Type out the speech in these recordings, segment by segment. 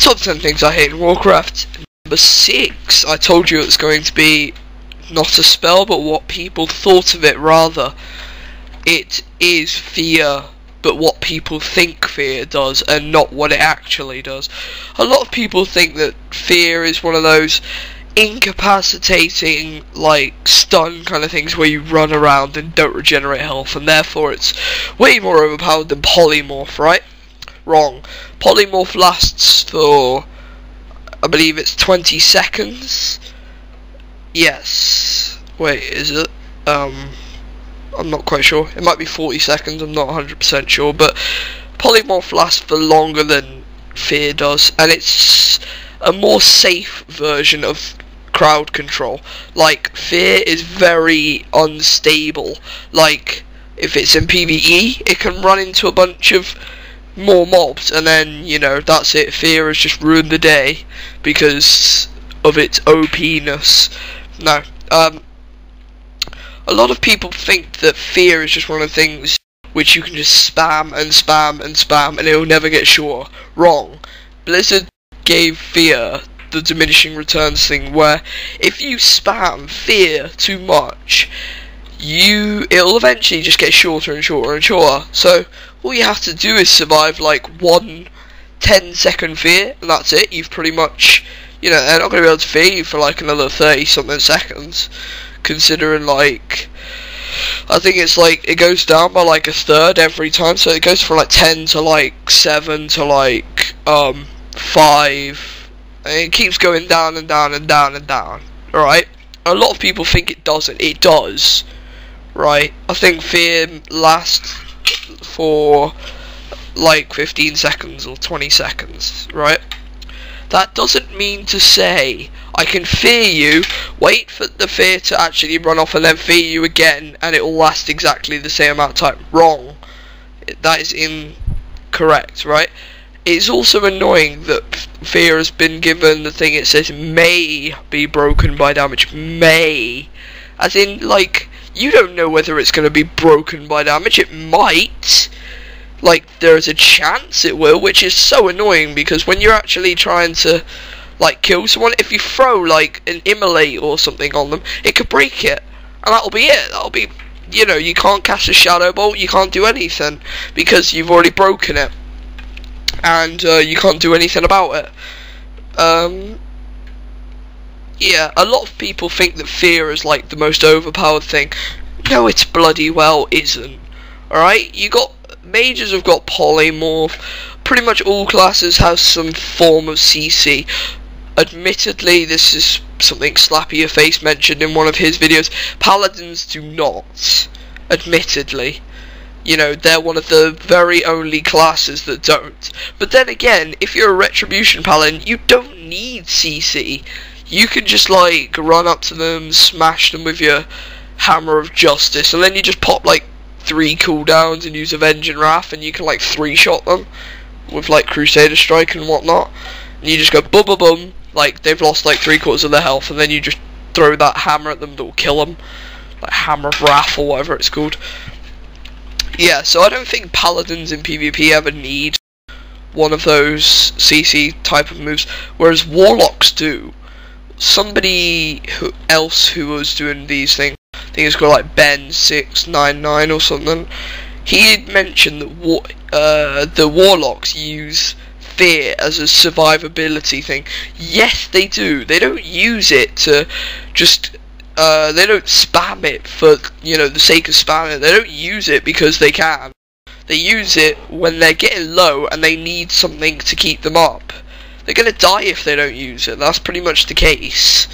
Top 10 things I hate in Warcraft. Number 6, I told you it's going to be not a spell, but what people thought of it rather. It is fear, but what people think fear does, and not what it actually does. A lot of people think that fear is one of those incapacitating, like, stun kind of things where you run around and don't regenerate health, and therefore it's way more overpowered than polymorph, right? Wrong. Polymorph lasts for, I believe it's 20 seconds. Yes. Wait, is it? I'm not quite sure. It might be 40 seconds, I'm not 100% sure, but polymorph lasts for longer than fear does, and it's a more safe version of crowd control. Like, fear is very unstable. Like, if it's in PvE, it can run into a bunch of more mobs, and then, you know, that's it. Fear has just ruined the day because of its OP-ness. No, a lot of people think that fear is just one of the things which you can just spam and spam and spam and it will never get shorter. Wrong. Blizzard gave fear the diminishing returns thing, where if you spam fear too much, it'll eventually just get shorter and shorter and shorter. So all you have to do is survive like one 10-second fear, and that's it. You've pretty much, you know, they're not going to be able to fear you for like another 30-something seconds, considering, like, I think it's like, it goes down by like a third every time, so it goes from like 10 to like 7 to like 5, and it keeps going down and down and down and down, alright? A lot of people think it doesn't. It does, right? I think fear lasts for like 15 seconds or 20 seconds, right? That doesn't mean to say I can fear you, wait for the fear to actually run off, and then fear you again, and it will last exactly the same amount of time. Wrong. That is incorrect, right? It's also annoying that fear has been given the thing, it says may be broken by damage. May. As in, like, you don't know whether it's going to be broken by damage. It might. Like, there's a chance it will, which is so annoying, because when you're actually trying to, like, kill someone, if you throw, like, an immolate or something on them, it could break it, and that'll be it. That'll be, you know, you can't cast a shadow bolt, you can't do anything, because you've already broken it, and you can't do anything about it. Yeah, a lot of people think that fear is, like, the most overpowered thing. No, it's bloody well isn't. Alright, mages have got polymorph. Pretty much all classes have some form of CC. Admittedly, this is something Slappy-Your-Face mentioned in one of his videos. Paladins do not. Admittedly. You know, they're one of the very only classes that don't. But then again, if you're a Retribution Paladin, you don't need CC. You can just, like, run up to them, smash them with your Hammer of Justice, and then you just pop, like, 3 cooldowns and use Avenge and Wrath, and you can, like, 3-shot them with, like, Crusader Strike and whatnot. And you just go boom boom boom, like, they've lost, like, 3/4 of their health, and then you just throw that hammer at them that will kill them. Like, Hammer of Wrath or whatever it's called. Yeah, so I don't think Paladins in PvP ever need one of those CC type of moves, whereas Warlocks do. Somebody else who was doing these things, I think it's called like Ben699 or something, he had mentioned that the Warlocks use fear as a survivability thing. Yes, they do. They don't use it to just, they don't spam it for, you know, the sake of spamming it. They don't use it because they can. They use it when they're getting low and they need something to keep them up. They're gonna die if they don't use it. That's pretty much the case.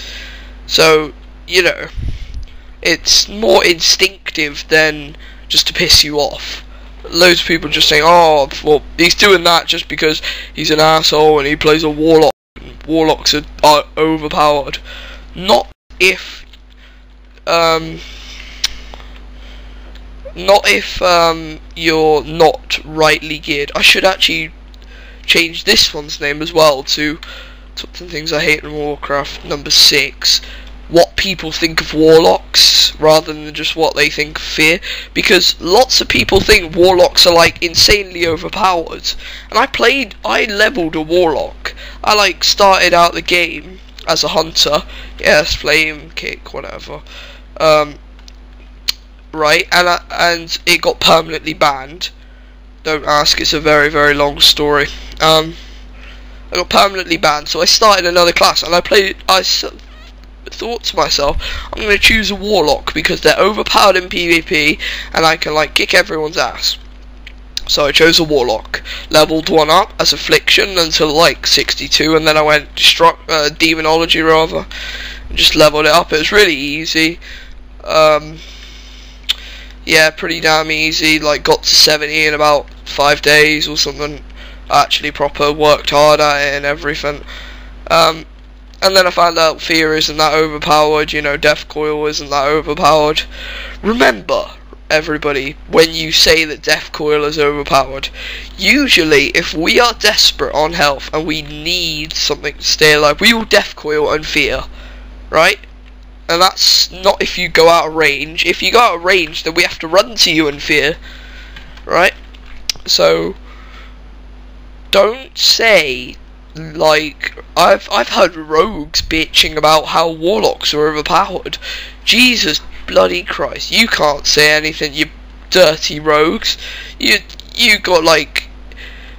So, you know, it's more instinctive than just to piss you off. Loads of people just saying, oh, well, he's doing that just because he's an asshole and he plays a warlock. Warlocks are overpowered. Not if you're not rightly geared. I should actually change this one's name as well to Top 10 Things I Hate in Warcraft, number 6. What people think of Warlocks, rather than just what they think of fear. Because lots of people think Warlocks are, like, insanely overpowered. And I leveled a Warlock. I like started out the game as a hunter. Yes, flame kick, whatever. Right, and it got permanently banned. Don't ask, it's a very, very long story. I got permanently banned, so I started another class, and I thought to myself, I'm going to choose a warlock because they're overpowered in PvP and I can like kick everyone's ass. So I chose a warlock, leveled one up as affliction until like 62, and then I went demonology rather, and just leveled it up. It was really easy. Yeah, pretty damn easy. Like got to 70 in about 5 days or something. I actually proper worked hard at it and everything. And then I found out fear isn't that overpowered, you know, death coil isn't that overpowered. Remember, everybody, when you say that death coil is overpowered, usually if we are desperate on health and we need something to stay alive, we will death coil and fear, right? And that's not if you go out of range. If you go out of range, then we have to run to you and fear, right? So don't say, like, I've heard rogues bitching about how warlocks are overpowered. Jesus bloody Christ, you can't say anything, you dirty rogues. You got like,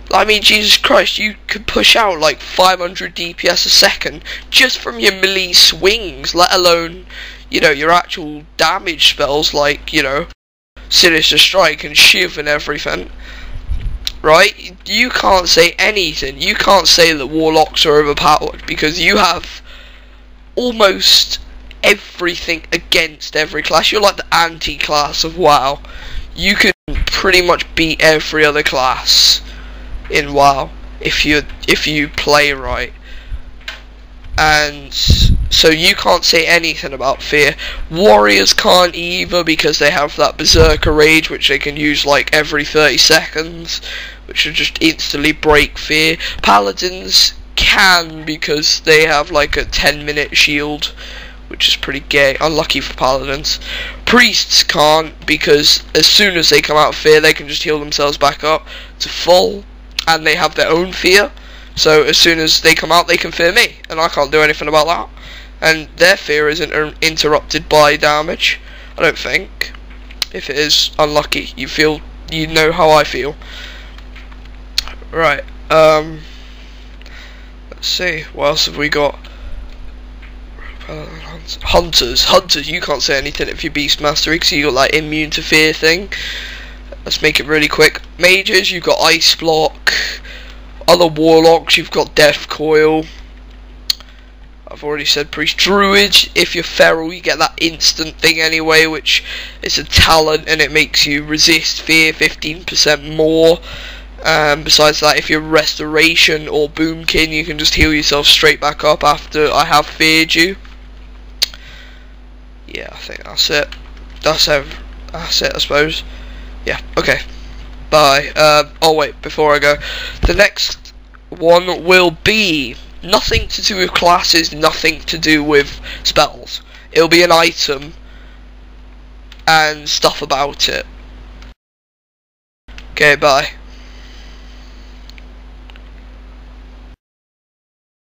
I mean, Jesus Christ, you could push out like 500 DPS a second just from your melee swings, let alone, you know, your actual damage spells like, you know, Sinister Strike and Shiv and everything. Right? You can't say anything. You can't say that warlocks are overpowered because you have almost everything against every class. You're like the anti-class of WoW. You can pretty much beat every other class in WoW if you play right. And so you can't say anything about fear. Warriors can't either because they have that berserker rage which they can use like every 30 seconds, which will just instantly break fear. Paladins can because they have like a 10-minute shield, which is pretty gay. Unlucky for paladins. Priests can't because as soon as they come out of fear they can just heal themselves back up to full, and they have their own fear. So as soon as they come out, they can fear me, and I can't do anything about that. And their fear isn't interrupted by damage, I don't think. If it is, unlucky. You know how I feel. Right. Let's see. What else have we got? Hunters. You can't say anything if you're beast mastery because you got like immune to fear thing. Let's make it really quick. Mages, you've got ice block. Other warlocks, you've got death coil. I've already said priest. Druid, if you're feral, you get that instant thing anyway, which is a talent and it makes you resist fear 15% more. Besides that, if you're restoration or boomkin, you can just heal yourself straight back up after I have feared you. Yeah, I think that's it. That's it, I suppose. Yeah, okay. Bye. Oh wait, before I go, the next one will be nothing to do with classes, nothing to do with spells. It'll be an item and stuff about it. Okay, bye.